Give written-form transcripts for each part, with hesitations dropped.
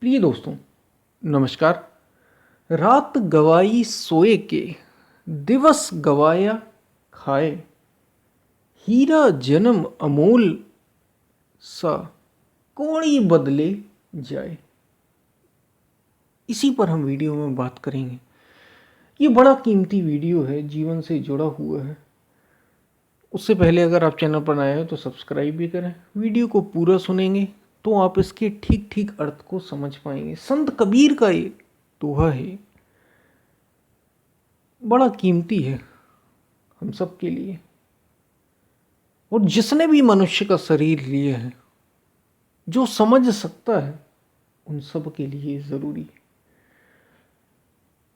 प्रिय दोस्तों, नमस्कार। रात गवाई सोए के, दिवस गवाया खाए, हीरा जन्म अमूल सा कोड़ी बदले जाए। इसी पर हम वीडियो में बात करेंगे। ये बड़ा कीमती वीडियो है, जीवन से जुड़ा हुआ है। उससे पहले अगर आप चैनल पर नए हो तो सब्सक्राइब भी करें। वीडियो को पूरा सुनेंगे तो आप इसके ठीक ठीक अर्थ को समझ पाएंगे। संत कबीर का ये दोहा है, बड़ा कीमती है हम सब के लिए। और जिसने भी मनुष्य का शरीर लिया है, जो समझ सकता है, उन सब के लिए ज़रूरी है।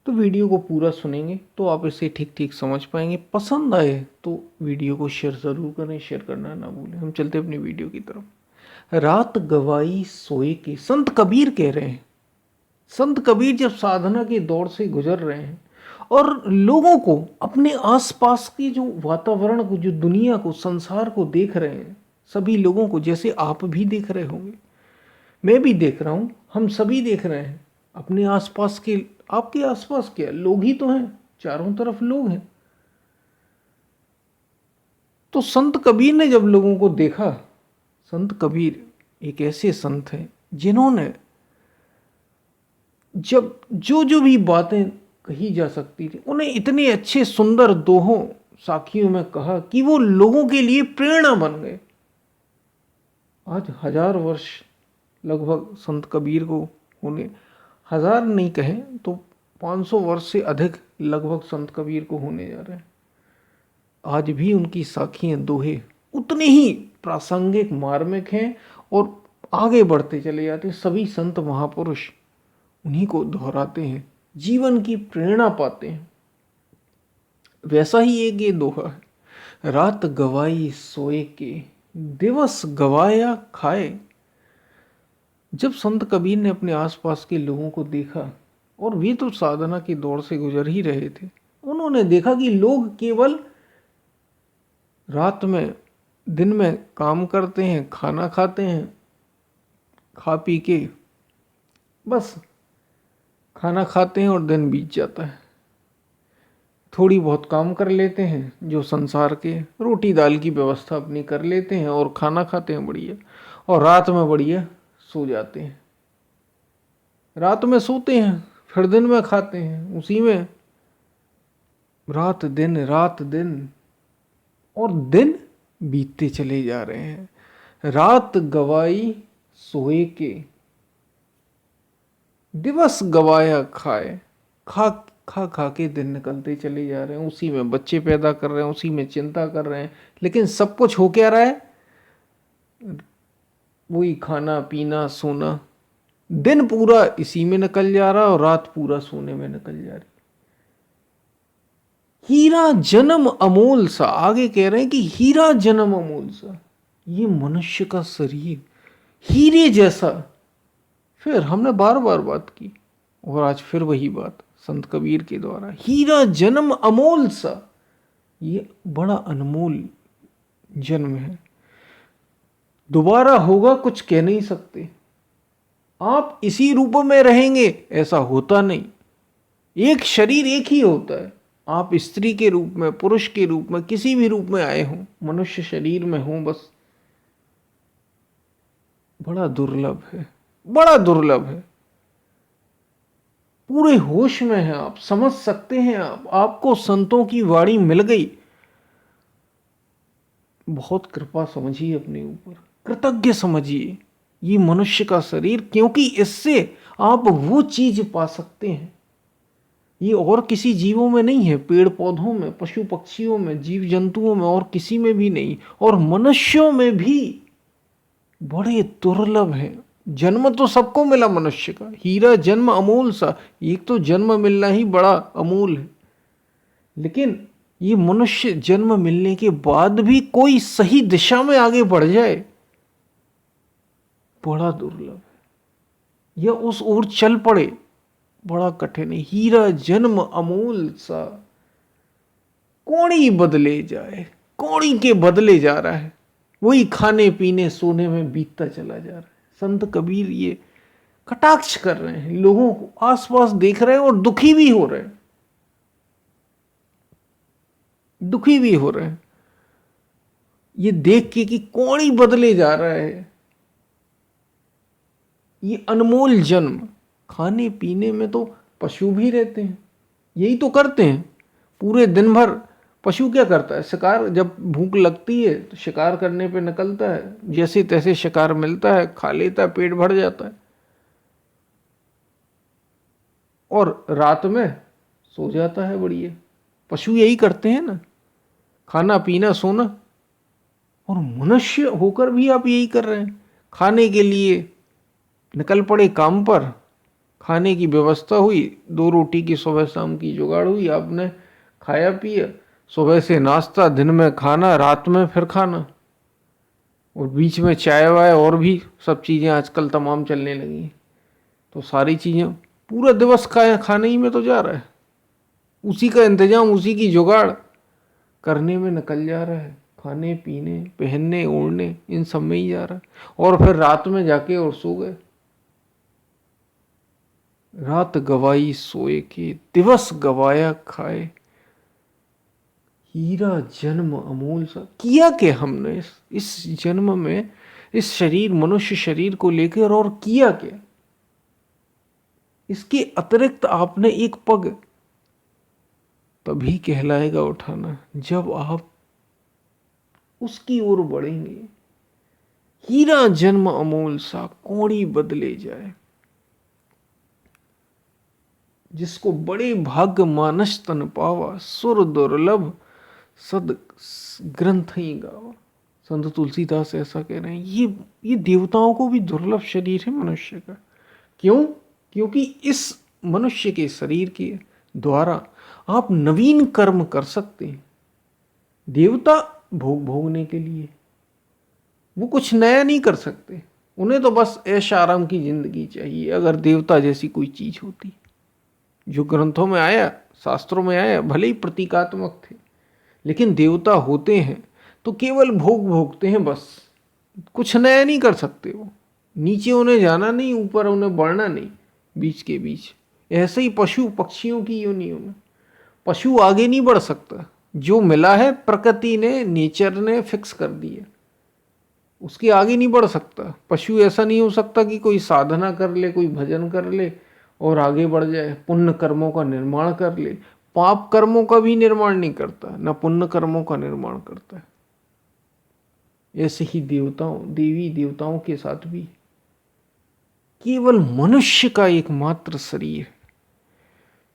तो वीडियो को पूरा सुनेंगे तो आप इसे ठीक ठीक समझ पाएंगे। पसंद आए तो वीडियो को शेयर ज़रूर करें, शेयर करना ना भूलें। हम चलते अपनी वीडियो की तरफ। रात गवाई सोए के, संत कबीर कह रहे हैं। संत कबीर जब साधना के दौर से गुजर रहे हैं और लोगों को, अपने आसपास की जो वातावरण को, जो दुनिया को, संसार को देख रहे हैं, सभी लोगों को, जैसे आप भी देख रहे होंगे, मैं भी देख रहा हूँ, हम सभी देख रहे हैं अपने आसपास के। आपके आसपास क्या लोग ही तो हैं, चारों तरफ लोग हैं। तो संत कबीर ने जब लोगों को देखा, संत कबीर एक ऐसे संत हैं जिन्होंने जब जो जो भी बातें कही जा सकती थी, उन्हें इतने अच्छे सुंदर दोहों साखियों में कहा कि वो लोगों के लिए प्रेरणा बन गए। आज 1000 वर्ष लगभग संत कबीर को होने, 1000 नहीं कहें तो 500 वर्ष से अधिक लगभग संत कबीर को होने जा रहे हैं। आज भी उनकी साखियाँ, दोहे उतने ही प्रासंगिक, मार्मिक हैं और आगे बढ़ते चले जाते हैं। सभी संत महापुरुष उन्हीं को दोहराते हैं, जीवन की प्रेरणा पाते हैं। वैसा ही एक ये दोहा है, रात गवाई सोए के, दिवस गवाया खाए। जब संत कबीर ने अपने आसपास के लोगों को देखा, और वे तो साधना के दौर से गुजर ही रहे थे, उन्होंने देखा कि लोग केवल रात में, दिन में काम करते हैं, खाना खाते हैं, खा पी के बस खाना खाते हैं और दिन बीत जाता है। थोड़ी बहुत काम कर लेते हैं, जो संसार के रोटी दाल की व्यवस्था अपनी कर लेते हैं और खाना खाते हैं बढ़िया, और रात में बढ़िया सो जाते हैं। रात में सोते हैं, फिर दिन में खाते हैं, उसी में रात दिन, और दिन बीतते चले जा रहे हैं। रात गवाई सोए के, दिवस गवाया खाए। खा खा खा के दिन निकलते चले जा रहे हैं, उसी में बच्चे पैदा कर रहे हैं, उसी में चिंता कर रहे हैं, लेकिन सब कुछ हो क्या रहा है? वही खाना पीना सोना। दिन पूरा इसी में निकल जा रहा और रात पूरा सोने में निकल जा रही। हीरा जन्म अमोल सा, आगे कह रहे हैं कि हीरा जन्म अमोल सा, ये मनुष्य का शरीर हीरे जैसा। फिर हमने बार बार बात की और आज फिर वही बात संत कबीर के द्वारा, हीरा जन्म अमोल सा, ये बड़ा अनमोल जन्म है। दोबारा होगा कुछ कह नहीं सकते। आप इसी रूप में रहेंगे ऐसा होता नहीं। एक शरीर एक ही होता है। आप स्त्री के रूप में, पुरुष के रूप में, किसी भी रूप में आए हों, मनुष्य शरीर में हों, बस बड़ा दुर्लभ है, बड़ा दुर्लभ है। पूरे होश में हैं आप, समझ सकते हैं आपको संतों की वाणी मिल गई। बहुत कृपा समझिए अपने ऊपर, कृतज्ञ समझिए ये मनुष्य का शरीर, क्योंकि इससे आप वो चीज पा सकते हैं, ये और किसी जीवों में नहीं है। पेड़ पौधों में, पशु पक्षियों में, जीव जंतुओं में और किसी में भी नहीं, और मनुष्यों में भी बड़े दुर्लभ है। जन्म तो सबको मिला मनुष्य का, हीरा जन्म अमूल सा, एक तो जन्म मिलना ही बड़ा अमूल है, लेकिन ये मनुष्य जन्म मिलने के बाद भी कोई सही दिशा में आगे बढ़ जाए, बड़ा दुर्लभ है। या उस ओर चल पड़े, बड़ा कठिन है। हीरा जन्म अमूल सा कौड़ी बदले जाए, कौड़ी के बदले जा रहा है, वही खाने पीने सोने में बीतता चला जा रहा है। संत कबीर ये कटाक्ष कर रहे हैं, लोगों को आसपास देख रहे हैं और दुखी भी हो रहे हैं, दुखी भी हो रहे हैं ये देख के कि कौन ही बदले जा रहा है। ये अनमोल जन्म, खाने पीने में तो पशु भी रहते हैं, यही तो करते हैं पूरे दिन भर। पशु क्या करता है, शिकार, जब भूख लगती है तो शिकार करने पे निकलता है, जैसे तैसे शिकार मिलता है खा लेता है, पेट भर जाता है और रात में सो जाता है। बढ़िया, पशु यही करते हैं ना, खाना पीना सोना। और मनुष्य होकर भी आप यही कर रहे हैं, खाने के लिए निकल पड़े काम पर, खाने की व्यवस्था हुई, 2 रोटी की सुबह शाम की जुगाड़ हुई, आपने खाया पिया, सुबह से नाश्ता, दिन में खाना, रात में फिर खाना, और बीच में चाय वाय और भी सब चीज़ें आजकल तमाम चलने लगी हैं। तो सारी चीज़ें, पूरा दिवस खाने ही में तो जा रहा है, उसी का इंतजाम, उसी की जुगाड़ करने में निकल जा रहा है, खाने पीने पहनने ओढ़ने इन सब में ही जा रहा है। और फिर रात में जाके और सो गए। रात गवाई सोए के, दिवस गवाया खाए, हीरा जन्म अमूल सा। किया क्या हमने इस जन्म में, इस शरीर, मनुष्य शरीर को लेकर, और किया क्या? इसके अतिरिक्त आपने एक पग तभी कहलाएगा उठाना जब आप उसकी ओर बढ़ेंगे। हीरा जन्म अमूल सा, कौड़ी बदले जाए, जिसको बड़े भाग्य मानस तन पावा, सुर दुर्लभ सद ग्रंथ ही गावा। संत तुलसीदास ऐसा कह रहे हैं। ये देवताओं को भी दुर्लभ शरीर है मनुष्य का। क्यों? क्योंकि इस मनुष्य के शरीर के द्वारा आप नवीन कर्म कर सकते हैं। देवता भोग भोगने के लिए, वो कुछ नया नहीं कर सकते, उन्हें तो बस ऐश आराम की जिंदगी चाहिए। अगर देवता जैसी कोई चीज होती, जो ग्रंथों में आया, शास्त्रों में आया, भले ही प्रतीकात्मक थे, लेकिन देवता होते हैं तो केवल भोग भोगते हैं, बस कुछ नया नहीं कर सकते। वो नीचे उन्हें जाना नहीं, ऊपर उन्हें बढ़ना नहीं, बीच के बीच। ऐसे ही पशु पक्षियों की योनियों में पशु आगे नहीं बढ़ सकता। जो मिला है प्रकृति ने, नेचर ने फिक्स कर दिया, उसके आगे नहीं बढ़ सकता। पशु ऐसा नहीं हो सकता कि कोई साधना कर ले, कोई भजन कर ले और आगे बढ़ जाए, पुण्य कर्मों का निर्माण कर ले। पाप कर्मों का भी निर्माण नहीं करता, न पुण्य कर्मों का निर्माण करता है। ऐसे ही देवताओं, देवी देवताओं के साथ भी केवल मनुष्य का एकमात्र शरीर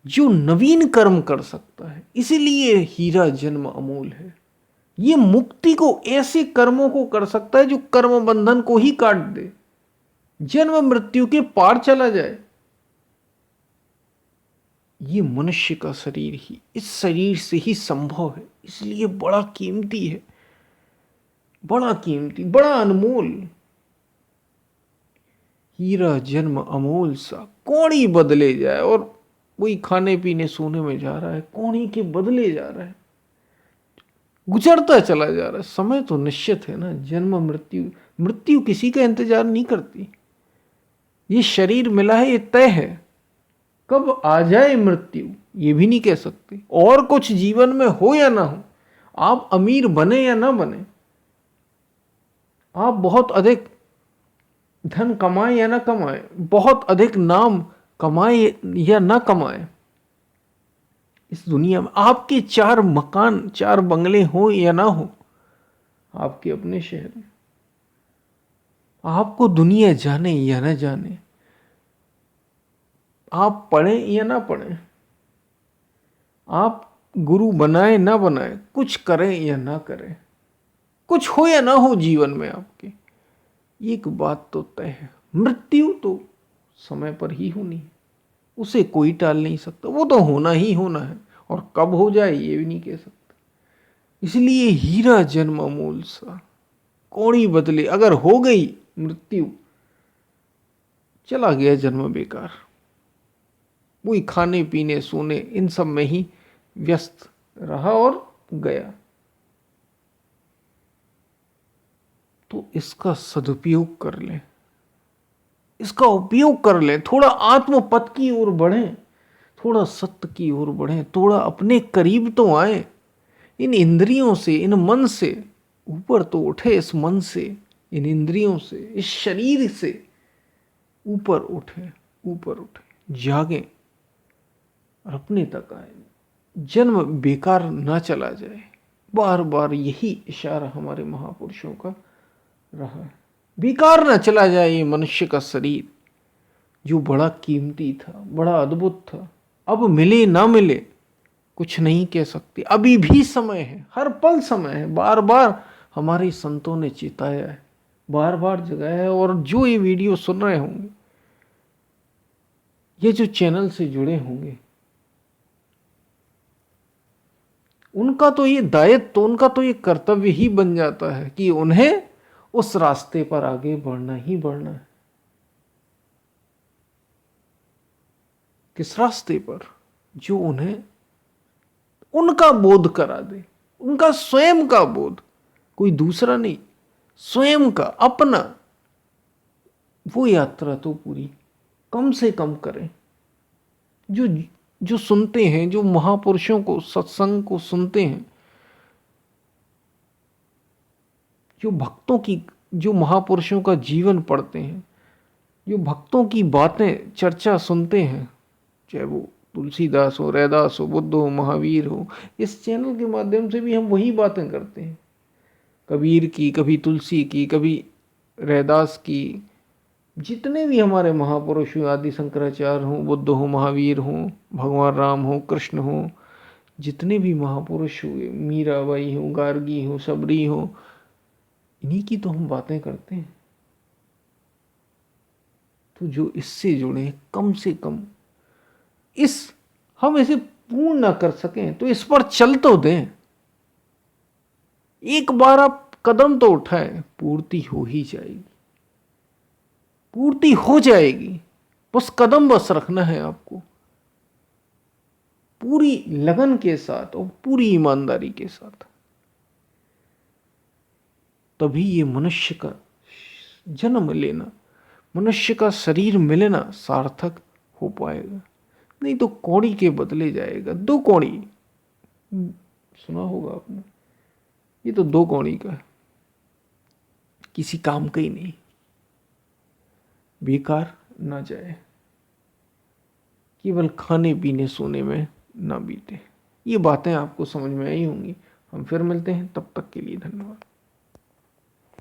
जो नवीन कर्म कर सकता है। इसीलिए हीरा जन्म अमूल है। ये मुक्ति को, ऐसे कर्मों को कर सकता है जो कर्म बंधन को ही काट दे, जन्म मृत्यु के पार चला जाए। ये मनुष्य का शरीर ही, इस शरीर से ही संभव है। इसलिए बड़ा कीमती है, बड़ा कीमती, बड़ा अनमोल। हीरा जन्म अमूल सा, कौड़ी बदले जाए। और वही खाने पीने सोने में जा रहा है, कौड़ी के बदले जा रहा है, गुजरता चला जा रहा है। समय तो निश्चित है ना, जन्म मृत्यु, मृत्यु किसी का इंतजार नहीं करती। ये शरीर मिला है, ये तय है, कब आ जाए मृत्यु ये भी नहीं कह सकते। और कुछ जीवन में हो या ना हो, आप अमीर बने या ना बने, आप बहुत अधिक धन कमाए या ना कमाए, बहुत अधिक नाम कमाए या ना कमाए, इस दुनिया में आपके 4 मकान 4 बंगले हो या ना हो, आपके अपने शहर में, आपको दुनिया जाने या ना जाने, आप पढ़े या ना पढ़े, आप गुरु बनाए ना बनाए, कुछ करें या ना करें, कुछ हो या ना हो जीवन में आपके, एक बात तो तय है, मृत्यु तो समय पर ही होनी है, उसे कोई टाल नहीं सकता। वो तो होना ही होना है, और कब हो जाए ये भी नहीं कह सकता। इसलिए हीरा जन्म अमूल सा, कौड़ी बदले। अगर हो गई मृत्यु, चला गया जन्म बेकार। वही खाने पीने सोने इन सब में ही व्यस्त रहा और गया। तो इसका सदुपयोग कर लें, इसका उपयोग कर लें, थोड़ा आत्मपथ की ओर बढ़ें, थोड़ा सत्य की ओर बढ़ें, थोड़ा अपने करीब तो आए, इन इंद्रियों से, इन मन से ऊपर तो उठे, इस मन से, इन इंद्रियों से, इस शरीर से ऊपर उठे, ऊपर उठे, जागे और अपने तक आए। जन्म बेकार ना चला जाए। बार बार यही इशारा हमारे महापुरुषों का रहा है। बेकार ना चला जाए ये मनुष्य का शरीर, जो बड़ा कीमती था, बड़ा अद्भुत था। अब मिले ना मिले कुछ नहीं कह सकते, अभी भी समय है, हर पल समय है। बार बार हमारे संतों ने चेताया है, बार बार जगाया है। और जो ये वीडियो सुन रहे होंगे, ये जो चैनल से जुड़े होंगे, उनका तो ये दायित्व, उनका तो ये कर्तव्य ही बन जाता है कि उन्हें उस रास्ते पर आगे बढ़ना ही बढ़ना है। किस रास्ते पर? जो उन्हें उनका बोध करा दे, उनका स्वयं का बोध, कोई दूसरा नहीं, स्वयं का अपना। वो यात्रा तो पूरी कम से कम करें। जो जो सुनते हैं, जो महापुरुषों को, सत्संग को सुनते हैं, जो भक्तों की, जो महापुरुषों का जीवन पढ़ते हैं, जो भक्तों की बातें चर्चा सुनते हैं, चाहे वो तुलसीदास हो, रैदास हो, बुद्ध हो, महावीर हो, इस चैनल के माध्यम से भी हम वही बातें करते हैं। कबीर की, कभी तुलसी की, कभी रैदास की, जितने भी हमारे महापुरुष हो, आदि शंकराचार्य हो, बुद्ध हो, महावीर हो, भगवान राम हो, कृष्ण हो, जितने भी महापुरुष हुए, मीराबाई हो, गार्गी हो, सबरी हो, इन्हीं की तो हम बातें करते हैं। तो जो इससे जुड़े, कम से कम इस, हम इसे पूर्ण ना कर सकें तो इस पर चल तो दें। एक बार आप कदम तो उठाएं, पूर्ति हो ही जाएगी, पूर्ति हो जाएगी। बस कदम बस रखना है आपको, पूरी लगन के साथ और पूरी ईमानदारी के साथ। तभी ये मनुष्य का जन्म लेना, मनुष्य का शरीर मिलना सार्थक हो पाएगा। नहीं तो कौड़ी के बदले जाएगा। दो कौड़ी सुना होगा आपने, ये तो दो कौड़ी का है, किसी काम का ही नहीं, बेकार ना जाए, केवल खाने पीने सोने में ना बीते। ये बातें आपको समझ में आई होंगी। हम फिर मिलते हैं, तब तक के लिए धन्यवाद।